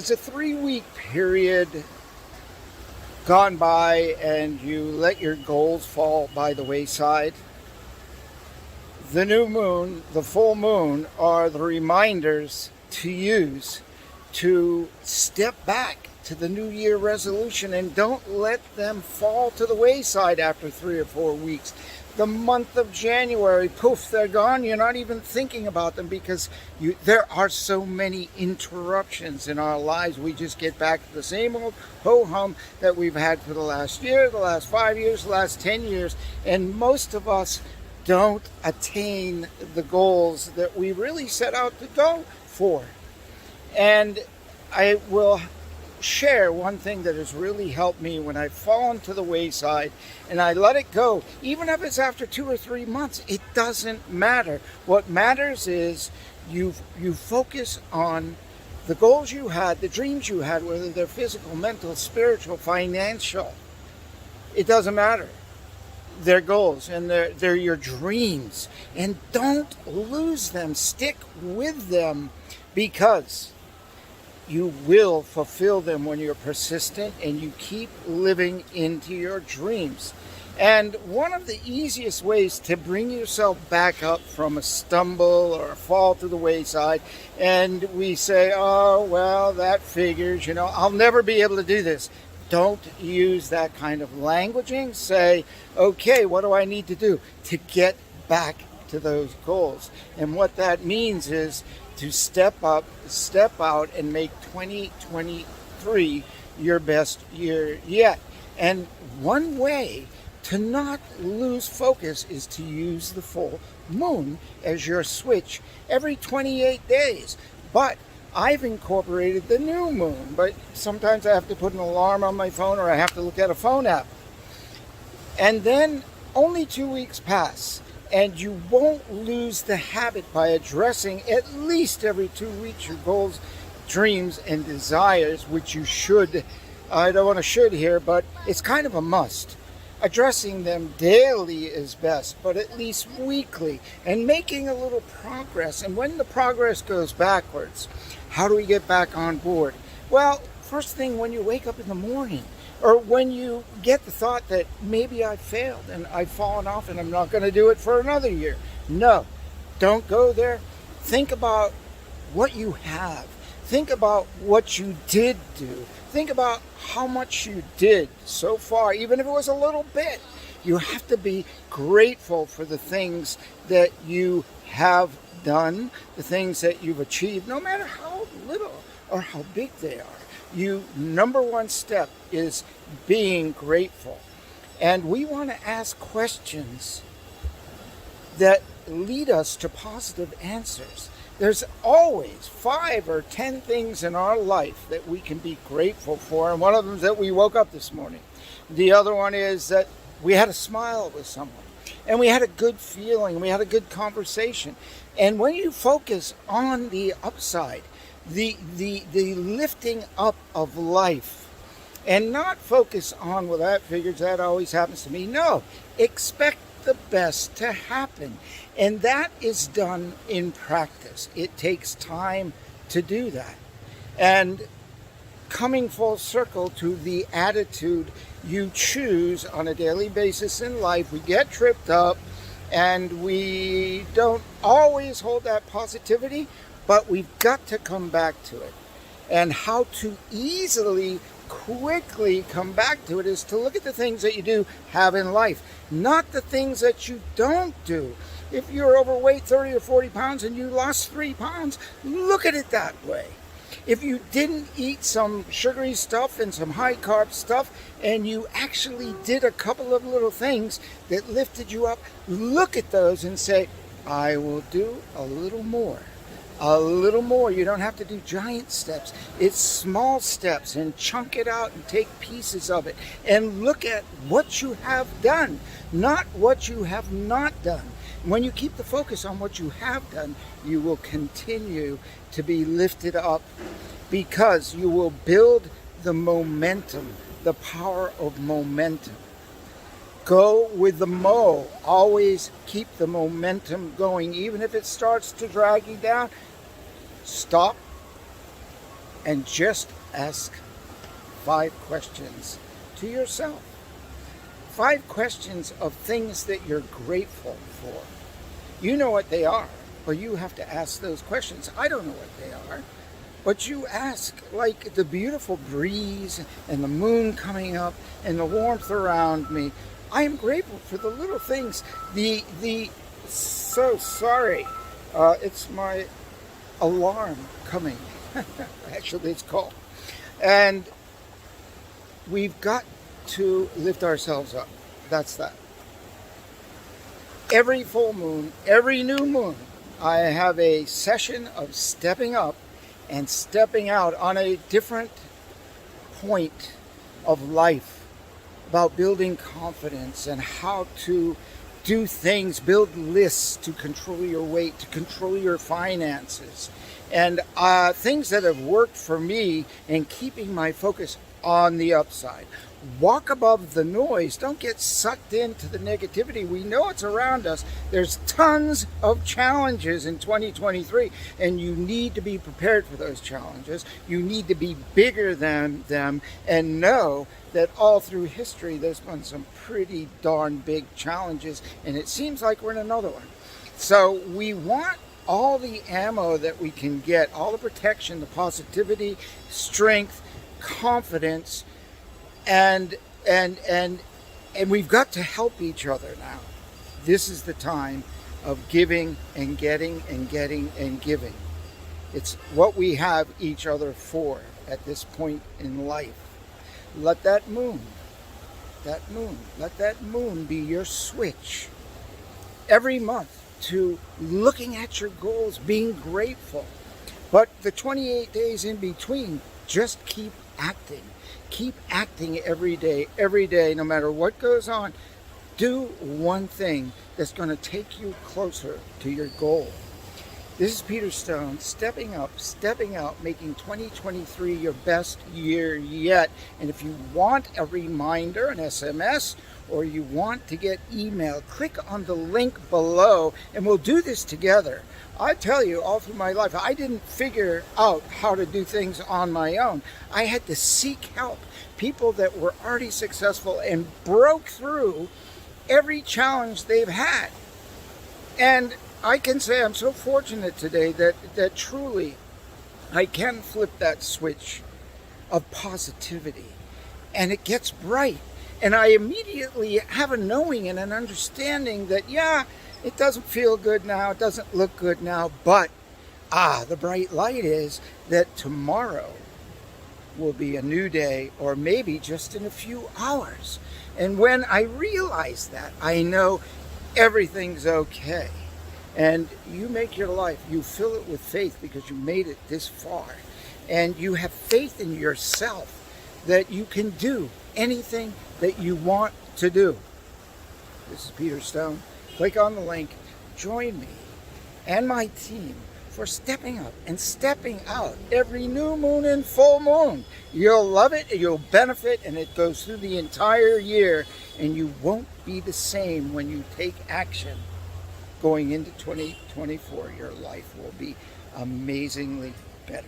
Has a 3 week period gone by and you let your goals fall by the wayside? The new moon, the full moon, are the reminders to use to step back to the New Year resolution and don't let them fall to the wayside after 3 or 4 weeks. The month of January, poof, they're gone. You're not even thinking about them because there are so many interruptions in our lives. We just get back to the same old ho-hum that we've had for the last year, the last 5 years, the last 10 years, and most of us don't attain the goals that we really set out to go for. And I will share one thing that has really helped me when I've fallen to the wayside and I let it go. Even if it's after 2 or 3 months, it doesn't matter. What matters is you focus on the goals you had, the dreams you had, whether they're physical, mental, spiritual, financial. It doesn't matter. They're goals and they're your dreams. And don't lose them. Stick with them because you will fulfill them when you're persistent and you keep living into your dreams. And one of the easiest ways to bring yourself back up from a stumble or a fall to the wayside, and we say, oh, well, that figures, I'll never be able to do this. Don't use that kind of languaging. Say, okay, what do I need to do to get back to those goals? And what that means is to step up, step out, and make 2023 your best year yet. And one way to not lose focus is to use the full moon as your switch every 28 days. But I've incorporated the new moon, but sometimes I have to put an alarm on my phone or I have to look at a phone app. And then only 2 weeks pass. And you won't lose the habit by addressing at least every 2 weeks your goals, dreams, and desires, which you should. I don't want to should here, but it's kind of a must. Addressing them daily is best, but at least weekly, and making a little progress. And when the progress goes backwards, how do we get back on board? Well, first thing when you wake up in the morning, or when you get the thought that maybe I failed and I've fallen off and I'm not going to do it for another year. No, don't go there. Think about what you have. Think about what you did do. Think about how much you did so far, even if it was a little bit. You have to be grateful for the things that you have done, the things that you've achieved, no matter how little or how big they are. Number one step is being grateful. And we want to ask questions that lead us to positive answers. There's always 5 or 10 things in our life that we can be grateful for. And one of them is that we woke up this morning. The other one is that we had a smile with someone. And we had a good feeling. We had a good conversation. And when you focus on the upside, the lifting up of life, and not focus on, well, that figures, that always happens to me. No, expect the best to happen. And that is done in practice. It takes time to do that. And coming full circle to the attitude you choose on a daily basis in life, we get tripped up and we don't always hold that positivity, but we've got to come back to it. And how to quickly come back to it is to look at the things that you do have in life, not the things that you don't do. If you're overweight 30 or 40 pounds and you lost 3 pounds, look at it that way. If you didn't eat some sugary stuff and some high carb stuff and you actually did a couple of little things that lifted you up, look at those and say, I will do a little more. A little more. You don't have to do giant steps. It's small steps, and chunk it out and take pieces of it and look at what you have done, not what you have not done. When you keep the focus on what you have done, you will continue to be lifted up because you will build the momentum, the power of momentum. Go with the mo. Always keep the momentum going. Even if it starts to drag you down, stop, and just ask 5 questions to yourself. 5 questions of things that you're grateful for. You know what they are, but you have to ask those questions. I don't know what they are, but you ask, like the beautiful breeze and the moon coming up and the warmth around me. I am grateful for the little things. So sorry. It's my alarm coming. Actually, it's called. And we've got to lift ourselves up. That's that. Every full moon, every new moon, I have a session of stepping up and stepping out on a different point of life, about building confidence and how to do things, build lists to control your weight, to control your finances, and things that have worked for me in keeping my focus on the upside. Walk above the noise. Don't get sucked into the negativity. We know it's around us. There's tons of challenges in 2023, and you need to be prepared for those challenges. You need to be bigger than them and know that all through history there's been some pretty darn big challenges, and it seems like we're in another one. So we want all the ammo that we can get, all the protection, the positivity, strength, confidence, and we've got to help each other now. This is the time of giving and getting and getting and giving. It's what we have each other for at this point in life. Let that moon be your switch every month to looking at your goals, being grateful. But the 28 days in between, just keep acting. Keep acting every day, no matter what goes on. Do one thing that's going to take you closer to your goal. This is Peter Stone, stepping up, stepping out, making 2023 your best year yet. And if you want a reminder, an SMS, or you want to get email, click on the link below, and we'll do this together. I tell you, all through my life, I didn't figure out how to do things on my own. I had to seek help. People that were already successful and broke through every challenge they've had. And I can say I'm so fortunate today that truly I can flip that switch of positivity, and it gets bright. And I immediately have a knowing and an understanding that, yeah, it doesn't feel good now, it doesn't look good now, but the bright light is that tomorrow will be a new day, or maybe just in a few hours. And when I realize that, I know everything's okay. And you make your life, you fill it with faith because you made it this far. And you have faith in yourself that you can do anything that you want to do. This is Peter Stone. Click on the link. Join me and my team for stepping up and stepping out every new moon and full moon. You'll love it, you'll benefit, and it goes through the entire year, and you won't be the same when you take action. Going into 2024, your life will be amazingly better.